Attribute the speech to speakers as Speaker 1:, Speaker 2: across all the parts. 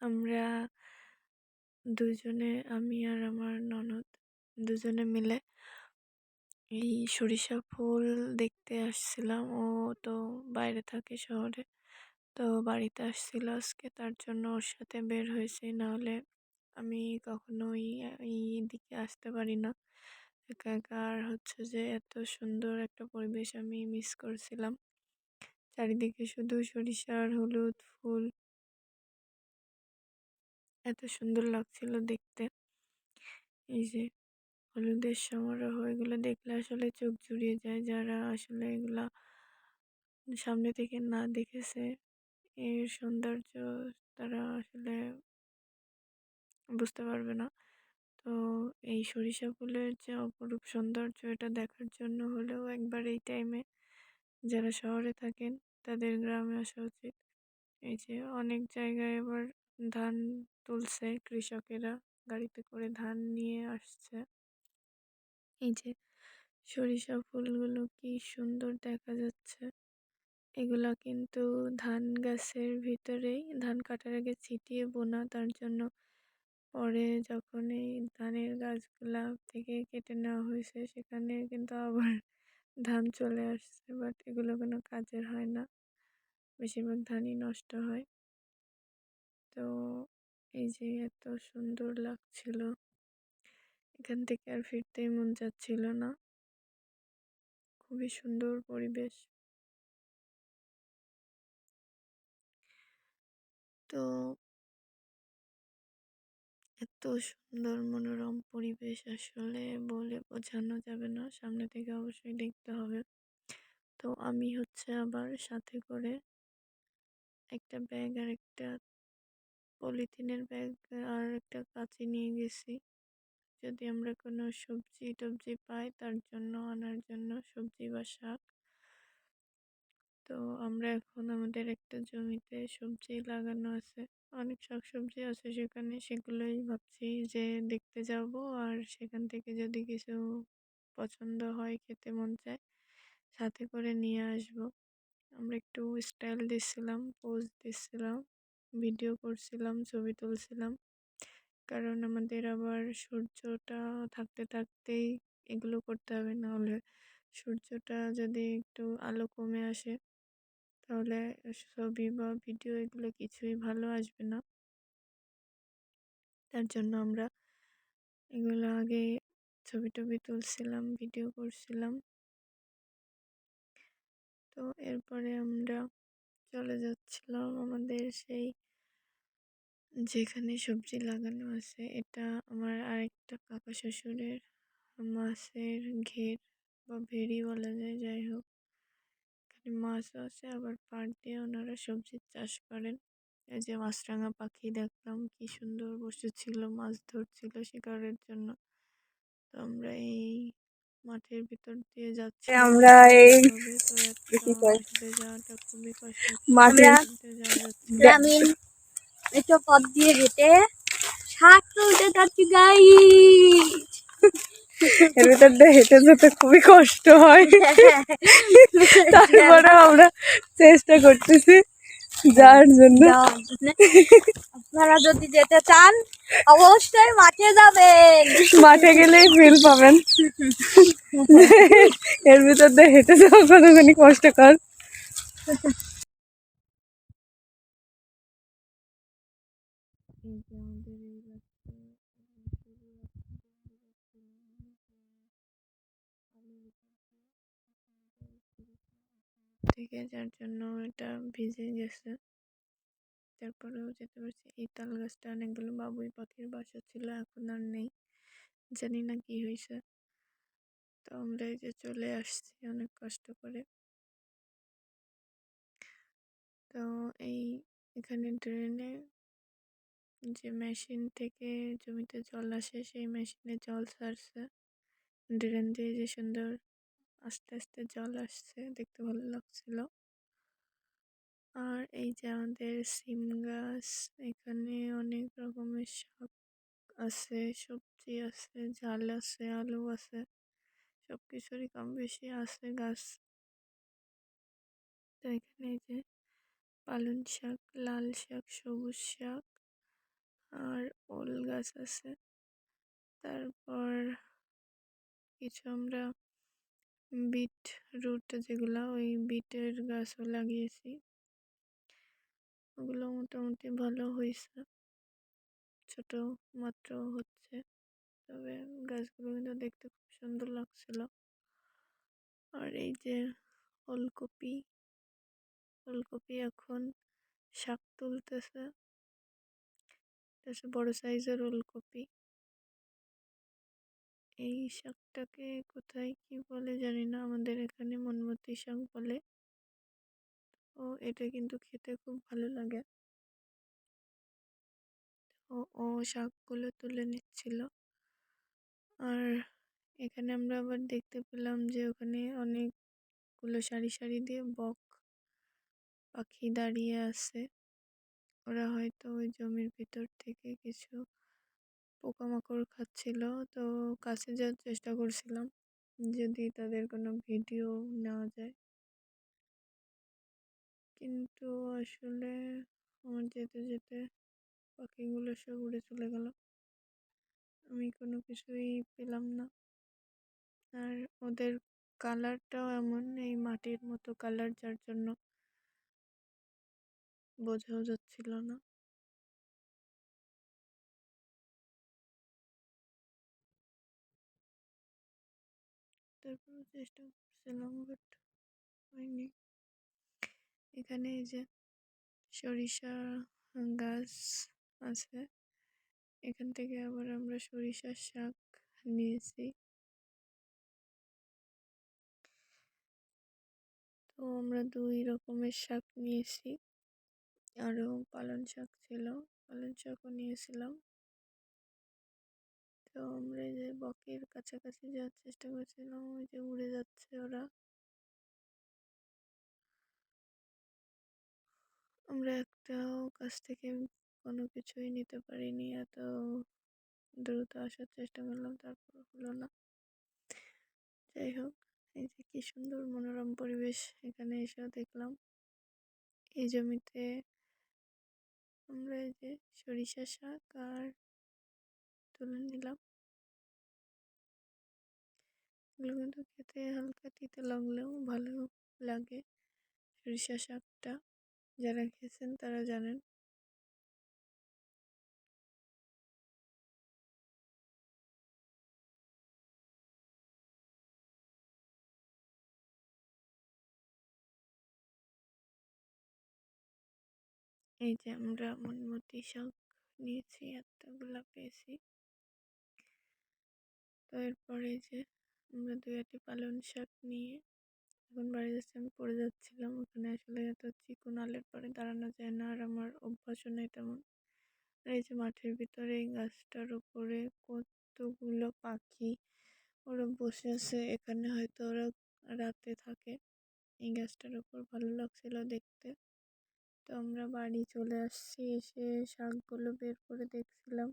Speaker 1: আমরা দুজনে আমি আর আমার ননদ দুজনে মিলে এই সরিষা ফুল দেখতে আসছিলাম। ও তো বাইরে থাকে শহরে। তো বাড়িতে আসছিল আজকে, তার জন্য ওর সাথে বের হয়েছি। নাহলে আমি কখনোই এই দিকে আসতে পারি না একা একা। আর হচ্ছে যে এত সুন্দর একটা পরিবেশ আমি মিস করছিলাম। চারিদিকে শুধু সরিষা আর হলুদ ফুল, এত সুন্দর লাগছিল দেখতে। এই যে হলুদের সমারোহ, এগুলো দেখলে আসলে চোখ জুড়িয়ে যায়। যারা আসলে এগুলা সামনে থেকে না দেখেছে এর সৌন্দর্য, তারা আসলে বুঝতে পারবে না। তো এই সরিষা ফুলের যে অপরূপ সৌন্দর্য, এটা দেখার জন্য হলেও একবার এই টাইমে যারা শহরে থাকেন তাদের গ্রামে আসা উচিত। এই যে অনেক জায়গায় এবার ধান তুলছে কৃষকেরা, গাড়িতে করে ধান নিয়ে আসছে। এই যে সরিষা ফুলগুলো কি সুন্দর দেখা যাচ্ছে। এগুলা কিন্তু ধান গাছের ভিতরেই ধান কাটার আগে ছিটিয়ে বোনা, তার জন্য পরে যখন এই ধানের গাছগুলা থেকে কেটে নেওয়া হয়েছে সেখানে কিন্তু আবার ধান চলে আসছে। বাট এগুলো কোনো কাজের হয় না, বেশিরভাগ ধানই নষ্ট হয়। তো এই যে এত সুন্দর লাগছিল, এখান থেকে আর ফিরতেই মন চাচ্ছিল না। খুবই সুন্দর পরিবেশ। তো এত সুন্দর মনোরম পরিবেশ আসলে বলে বোঝানো যাবে না, সামনে থেকে অবশ্যই দেখতে হবে। তো আমি হচ্ছে আবার সাথে করে একটা ব্যাগ আর একটা পলিথিনের ব্যাগ আর একটা কাঁচি নিয়ে গেছি, যদি আমরা কোনো সবজি টবজি পাই তার জন্য আনার জন্য, সবজি বা শাক। তো আমরা এখন আমাদের একটা জমিতে সবজি লাগানো আছে, অনেক শাকসবজি আছে সেখানে, সেগুলোই ভাবছি যে দেখতে যাব। আর সেখান থেকে যদি কিছু পছন্দ হয়, খেতে মন চায়, সাথে করে নিয়ে আসব। আমরা একটু স্টাইল দিচ্ছিলাম, পোজ দিচ্ছিলাম, ভিডিও করছিলাম, ছবি তুলছিলাম। কারণ আমাদের আবার সূর্যটা থাকতে থাকতেই এগুলো করতে হবে, না হলে সূর্যটা যদি একটু আলো কমে আসে তাহলে ছবি বা ভিডিও এগুলো কিছুই ভালো আসবে না। তার জন্য আমরা এগুলো আগে ছবি টবি তুলছিলাম, ভিডিও করছিলাম। তো এরপরে আমরা চলে যাচ্ছিলাম আমাদের সেই যেখানে সবজি লাগানো আছে। এটা আমার আরেকটা কাকা শ্বশুরের মাছের ঘের বা ভেড়ি বলা যায়, যাই হোক। এখানে মাছও আছে, আবার পাড় দিয়ে ওনারা সবজির চাষ করেন। এই যে মাছরাঙা পাখি দেখলাম, কি সুন্দর বসেছিল, মাছ ধরছিল শিকারের জন্য। তো আমরা এই মাঠের ভিতর দিয়ে যাচ্ছিলাম,
Speaker 2: আমরা
Speaker 1: হেঁটে
Speaker 2: এই
Speaker 1: যেতে হবে। তো এত
Speaker 2: কি কয়
Speaker 1: হেঁটে যাওয়াটা খুবই কষ্টকর,
Speaker 2: মাঠে
Speaker 1: হেঁটে যাওয়া যাচ্ছে না।
Speaker 2: গ্রামীণ একটা পথ দিয়ে হেঁটে শাক তুলতে যাচ্ছি গাইস।
Speaker 1: এর ভিতর দিয়ে হেঁটে যেতে খুবই কষ্ট হয়, তারপরে আমরা চেষ্টা করতেছি যাওয়ার জন্য।
Speaker 2: আপনারা যদি যেতে চান অবশ্যই মাঠে যাবেন।
Speaker 1: মাঠে গেলেই ফিল পাবেন এর ভিতর দিয়ে হেঁটে যাওয়া কতখানি কষ্টকর। এই যে আমাদের এই রাস্তা থেকে, যার জন্য এটা ভিজে গেছে। তারপরেও যেতে পারছি। এই তাল গাছটা অনেকগুলো বাবুই পাখির বাসা ছিল, এখন আর নেই, জানি না কি হয়েছে। তো আমরা এই যে চলে আসছি অনেক কষ্ট করে। তো এই এখানে ড্রেনে যে মেশিন থেকে জমিতে জল আসে, সেই মেশিনে জল ছাড়ছে। ড্রেন দিয়ে যে সুন্দর আস্তে আস্তে জল আসছে, দেখতে ভালো লাগছিল। আর এই যে আমাদের সিম গাছ, এখানে অনেক রকমের শাক আছে, সবজি আছে, ঝাল আছে, আলু আছে, সব কিছুরই কম বেশি আছে গাছ। তো এখানে এই যে পালং শাক, লাল শাক, সবুজ শাক, আর ওল গাছ আছে। তারপর কিছু আমরা বিট রুট যেগুলা, ওই বিটের গাছও লাগিয়েছি। ওগুলো মোটামুটি ভালো হয়েছে, ছোট মাত্র হচ্ছে, তবে গাছগুলো কিন্তু দেখতে খুব সুন্দর লাগছিল। আর এই যে ওলকপি, ওলকপি এখন শাক তুলতেছে, বড় সাইজের ওলকপি। এই শাকটাকে কোথায় কি বলে জানি না, আমাদের এখানে মনমতি শাক বলে। ও এটা কিন্তু খেতে খুব ভালো লাগে। ও শাকগুলো তুলে নিচ্ছিল। আর এখানে আমরা আবার দেখতে পেলাম যে ওখানে অনেকগুলো সারি সারি দিয়ে বক পাখি দাঁড়িয়ে আছে। ওরা হয়তো ওই জমির ভিতর থেকে কিছু পোকামাকড় খাচ্ছিল, তো কাছে যাওয়ার চেষ্টা করছিলাম যদি তাদের কোনো ভিডিও নেওয়া যায়, কিন্তু আসলে আমার যেতে যেতে পাখিগুলো সব উড়ে চলে গেল, আমি কোনো কিছুই পেলাম না। আর ওদের কালারটাও এমন, এই মাটির মতো কালার, যার জন্য বোঝাও যাচ্ছিল না। তারপর চেষ্টা করছিলাম, বাট হয়নি। এখানে এই যে সরিষা গাছ আছে, এখান থেকে আবার আমরা সরিষার শাক নিয়েছি। তো আমরা 2 রকমের শাক নিয়েছি, আরও পালং শাক ছিল, পালং শাকও নিয়েছিলাম। তো আমরা এই যে বকের কাছাকাছি যাওয়ার চেষ্টা করছিলাম, ওই যে উড়ে যাচ্ছে ওরা। আমরা একটাও কাছ থেকে কোনো কিছুই নিতে পারিনি, এত দ্রুত আসার চেষ্টা করলাম, তারপর হলো না। যাই হোক, এই যে কি সুন্দর মনোরম পরিবেশ, এখানে এসেও দেখলাম। এই জমিতে আমরা এই যে সরিষা শাক আর তুলে নিলাম। এগুলো কিন্তু খেতে হালকা তিতে লাগলেও ভালো লাগে। সরিষা শাকটা যারা খেয়েছেন তারা জানেন। এই যে আমরা মনমতি শাক নিয়েছি, এতগুলা পেয়েছি। তো এরপরে যে আমরা 2 পালং শাক নিয়ে এখন বাড়ি যাচ্ছি। আমি পড়ে যাচ্ছিলাম, ওখানে আসলে এত চিকন আলের পরে দাঁড়ানো যায় না, আর আমার অভ্যাসও নেই তেমন। আর এই যে মাঠের ভিতরে এই গাছটার উপরে কতগুলো পাখি ওরা বসে আছে, এখানে হয়তো ওরা রাতে থাকে। এই গাছটার উপর ভালো লাগছিল দেখতে। তো আমরা বাড়ি চলে আসছি, এসে শাকগুলো বের করে দেখছিলাম,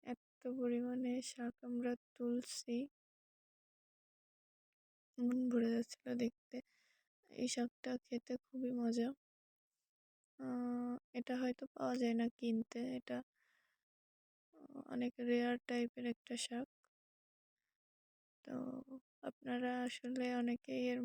Speaker 1: এত পরিমাণে শাক আমরা তুলছি, মন ভরে যাচ্ছিল দেখতে। এই শাকটা খেতে খুবই মজা। এটা হয়তো পাওয়া যায় না কিনতে, এটা অনেক রেয়ার টাইপের একটা শাক। তো আপনারা আসলে অনেকেই এর